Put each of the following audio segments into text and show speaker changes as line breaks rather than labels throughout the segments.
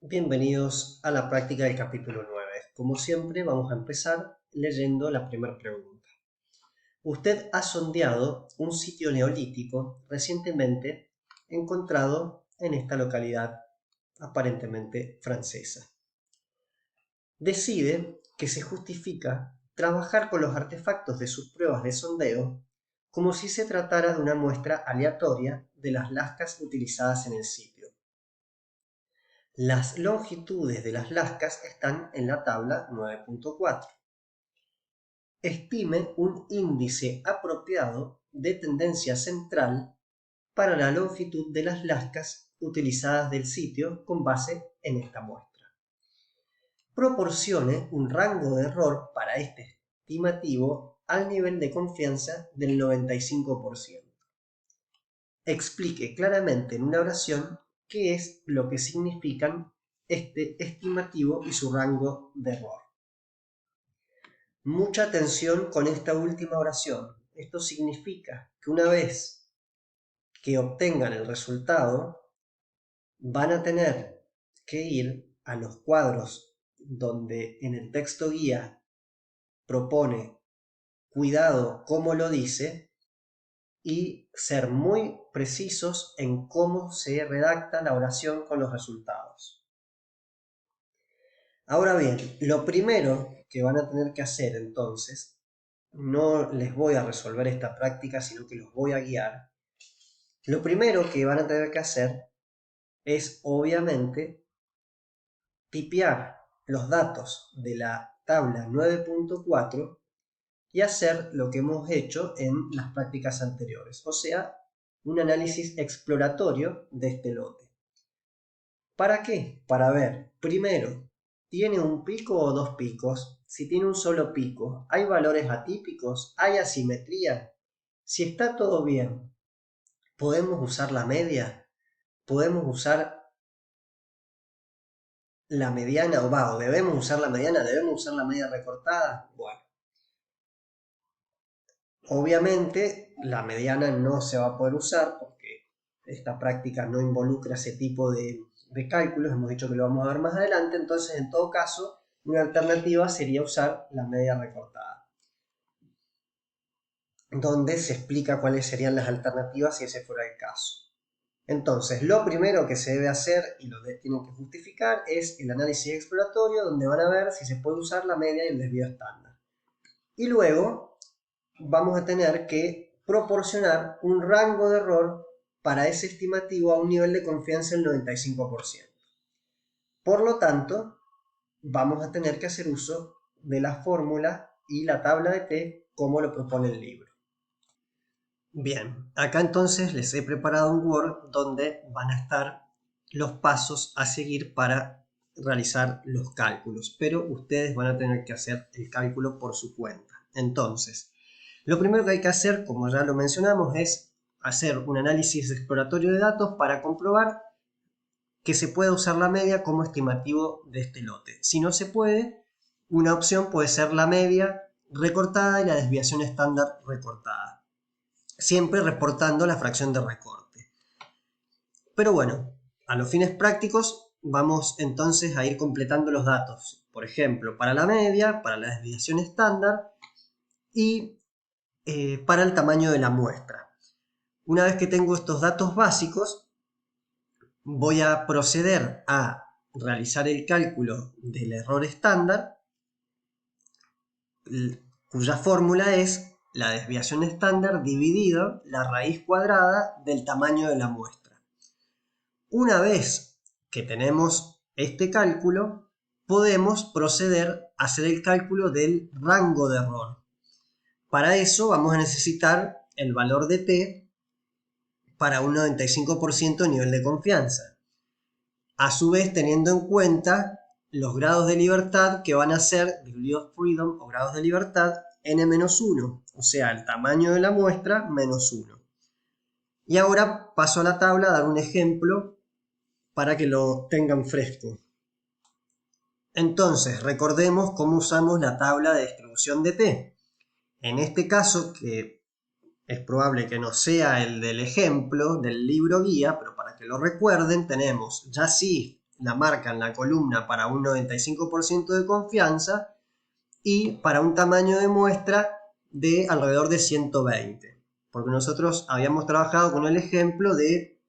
Bienvenidos a la práctica del capítulo 9. Como siempre, vamos a empezar leyendo la primera pregunta. Usted ha sondeado un sitio neolítico recientemente encontrado en esta localidad aparentemente francesa. Decide que se justifica trabajar con los artefactos de sus pruebas de sondeo como si se tratara de una muestra aleatoria de las lascas utilizadas en el sitio. Las longitudes de las lascas están en la tabla 9.4. Estime un índice apropiado de tendencia central para la longitud de las lascas utilizadas del sitio con base en esta muestra. Proporcione un rango de error para este estimativo al nivel de confianza del 95%. Explique claramente en una oración qué es lo que significan este estimativo y su rango de error. Mucha atención con esta última oración. Esto significa que una vez que obtengan el resultado, van a tener que ir a los cuadros donde en el texto guía propone cuidado cómo lo dice y ser muy precisos en cómo se redacta la oración con los resultados. Ahora bien, lo primero que van a tener que hacer entonces, no les voy a resolver esta práctica, sino que los voy a guiar. Lo primero que van a tener que hacer es, obviamente, tipear los datos de la tabla 9.4 y hacer lo que hemos hecho en las prácticas anteriores, o sea, un análisis exploratorio de este lote. ¿Para qué? Para ver, primero, ¿tiene un pico o dos picos? Si tiene un solo pico, ¿hay valores atípicos? ¿Hay asimetría? Si está todo bien, ¿podemos usar la media? ¿Podemos usar la mediana o debemos usar la mediana? ¿Debemos usar la media recortada? Bueno, obviamente la mediana no se va a poder usar porque esta práctica no involucra ese tipo de cálculos, hemos dicho que lo vamos a ver más adelante, entonces en todo caso una alternativa sería usar la media recortada, donde se explica cuáles serían las alternativas si ese fuera el caso. Entonces, lo primero que se debe hacer y lo tienen que justificar es el análisis exploratorio, donde van a ver si se puede usar la media y el desvío estándar. Y luego vamos a tener que proporcionar un rango de error para ese estimativo a un nivel de confianza del 95%. Por lo tanto, vamos a tener que hacer uso de la fórmula y la tabla de T como lo propone el libro. Bien, acá entonces les he preparado un Word donde van a estar los pasos a seguir para realizar los cálculos, pero ustedes van a tener que hacer el cálculo por su cuenta. Entonces, lo primero que hay que hacer, como ya lo mencionamos, es hacer un análisis exploratorio de datos para comprobar que se pueda usar la media como estimativo de este lote. Si no se puede, una opción puede ser la media recortada y la desviación estándar recortada, siempre reportando la fracción de recorte. Pero bueno, a los fines prácticos vamos entonces a ir completando los datos. Por ejemplo, para la media, para la desviación estándar y para el tamaño de la muestra. Una vez que tengo estos datos básicos, voy a proceder a realizar el cálculo del error estándar, cuya fórmula es la desviación estándar dividido la raíz cuadrada del tamaño de la muestra. Una vez que tenemos este cálculo, podemos proceder a hacer el cálculo del rango de error. Para eso vamos a necesitar el valor de T para un 95% de nivel de confianza. A su vez, teniendo en cuenta los grados de libertad que van a ser degree of freedom o grados de libertad n-1, o sea, el tamaño de la muestra menos 1. Y ahora paso a la tabla a dar un ejemplo para que lo tengan fresco. Entonces, recordemos cómo usamos la tabla de distribución de T. En este caso, que es probable que no sea el del ejemplo del libro guía, pero para que lo recuerden, tenemos ya sí la marca en la columna para un 95% de confianza y para un tamaño de muestra de alrededor de 120. Porque nosotros habíamos trabajado con el ejemplo de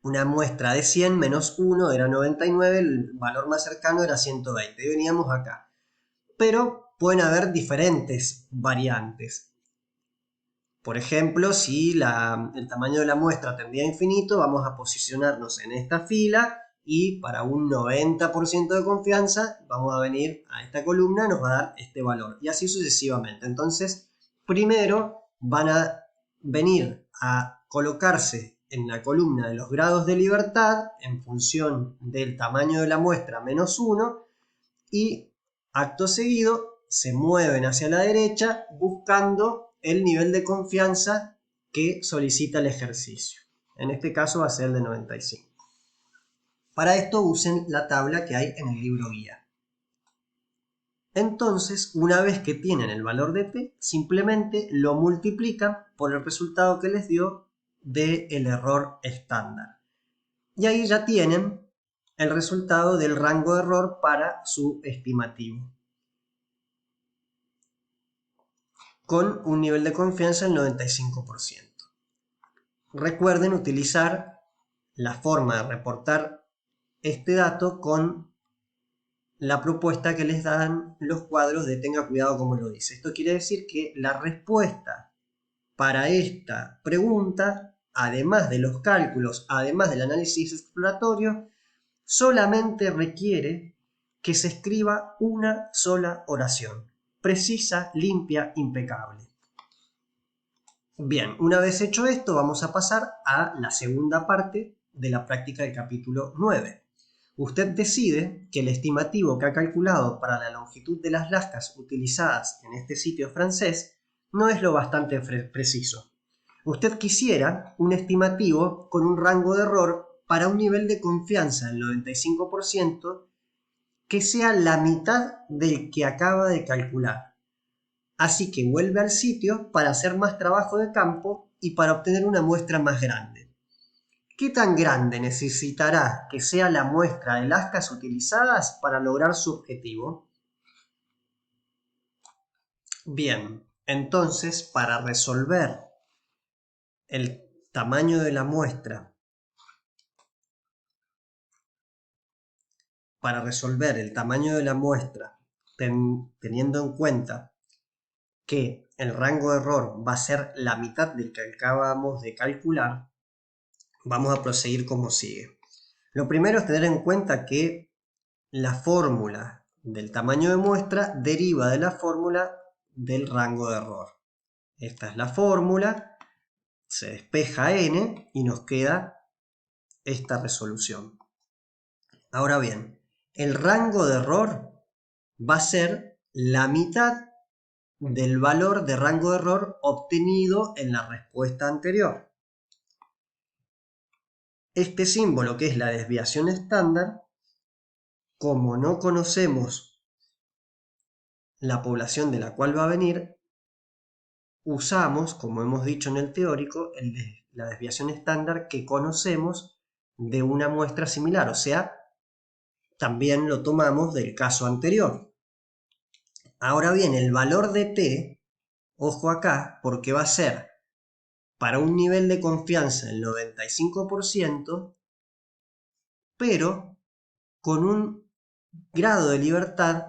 una muestra de 100 menos 1 era 99, el valor más cercano era 120. Y veníamos acá. Pero pueden haber diferentes variantes. Por ejemplo, si el tamaño de la muestra tendía a infinito, vamos a posicionarnos en esta fila y para un 90% de confianza vamos a venir a esta columna, nos va a dar este valor y así sucesivamente. Entonces, primero van a venir a colocarse en la columna de los grados de libertad en función del tamaño de la muestra menos 1 y acto seguido se mueven hacia la derecha buscando el nivel de confianza que solicita el ejercicio. En este caso va a ser el de 95. Para esto usen la tabla que hay en el libro guía. Entonces, una vez que tienen el valor de t, simplemente lo multiplican por el resultado que les dio del error estándar. Y ahí ya tienen el resultado del rango de error para su estimativo, con un nivel de confianza del 95%. Recuerden utilizar la forma de reportar este dato con la propuesta que les dan los cuadros de tenga cuidado como lo dice. Esto quiere decir que la respuesta para esta pregunta, además de los cálculos, además del análisis exploratorio, solamente requiere que se escriba una sola oración, precisa, limpia, impecable. Bien, una vez hecho esto, vamos a pasar a la segunda parte de la práctica del capítulo 9. Usted decide que el estimativo que ha calculado para la longitud de las lascas utilizadas en este sitio francés no es lo bastante preciso. Usted quisiera un estimativo con un rango de error para un nivel de confianza del 95% que sea la mitad del que acaba de calcular. Así que vuelve al sitio para hacer más trabajo de campo y para obtener una muestra más grande. ¿Qué tan grande necesitará que sea la muestra de lascas utilizadas para lograr su objetivo? Bien, entonces para resolver el tamaño de la muestra, teniendo en cuenta que el rango de error va a ser la mitad del que acabamos de calcular, vamos a proseguir como sigue. Lo primero es tener en cuenta que la fórmula del tamaño de muestra deriva de la fórmula del rango de error. Esta es la fórmula, se despeja n y nos queda esta resolución. Ahora bien, el rango de error va a ser la mitad del valor de rango de error obtenido en la respuesta anterior. Este símbolo, que es la desviación estándar, como no conocemos la población de la cual va a venir, usamos, como hemos dicho en el teórico, la desviación estándar que conocemos de una muestra similar, o sea, también lo tomamos del caso anterior. Ahora bien, el valor de t, ojo acá, porque va a ser para un nivel de confianza del 95%, pero con un grado de libertad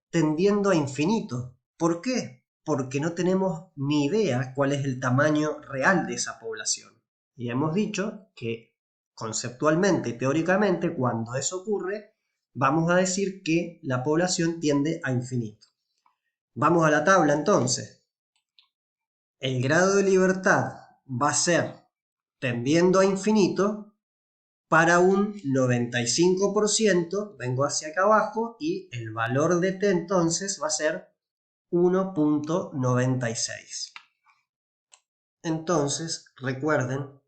tendiendo a infinito. ¿Por qué? Porque no tenemos ni idea cuál es el tamaño real de esa población. Y hemos dicho que conceptualmente, teóricamente, cuando eso ocurre, vamos a decir que la población tiende a infinito. Vamos a la tabla entonces. El grado de libertad va a ser tendiendo a infinito para un 95%, vengo hacia acá abajo, y el valor de t entonces va a ser 1.96. Entonces recuerden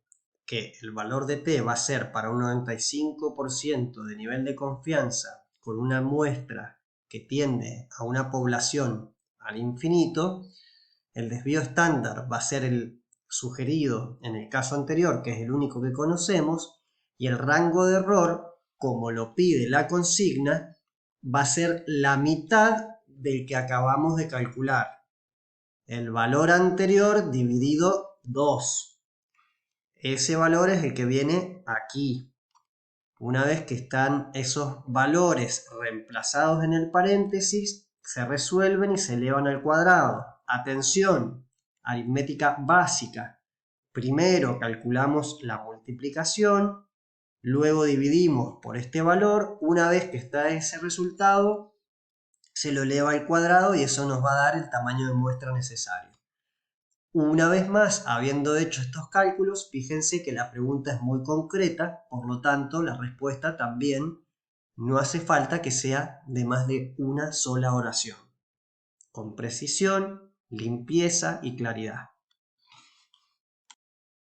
que el valor de t va a ser para un 95% de nivel de confianza con una muestra que tiende a una población al infinito. El desvío estándar va a ser el sugerido en el caso anterior, que es el único que conocemos, y el rango de error como lo pide la consigna, va a ser la mitad del que acabamos de calcular. El valor anterior dividido 2. Ese valor es el que viene aquí. Una vez que están esos valores reemplazados en el paréntesis, se resuelven y se elevan al cuadrado. Atención, aritmética básica. Primero calculamos la multiplicación, luego dividimos por este valor. Una vez que está ese resultado, se lo eleva al cuadrado y eso nos va a dar el tamaño de muestra necesario. Una vez más, habiendo hecho estos cálculos, fíjense que la pregunta es muy concreta, por lo tanto la respuesta también no hace falta que sea de más de una sola oración. Con precisión, limpieza y claridad.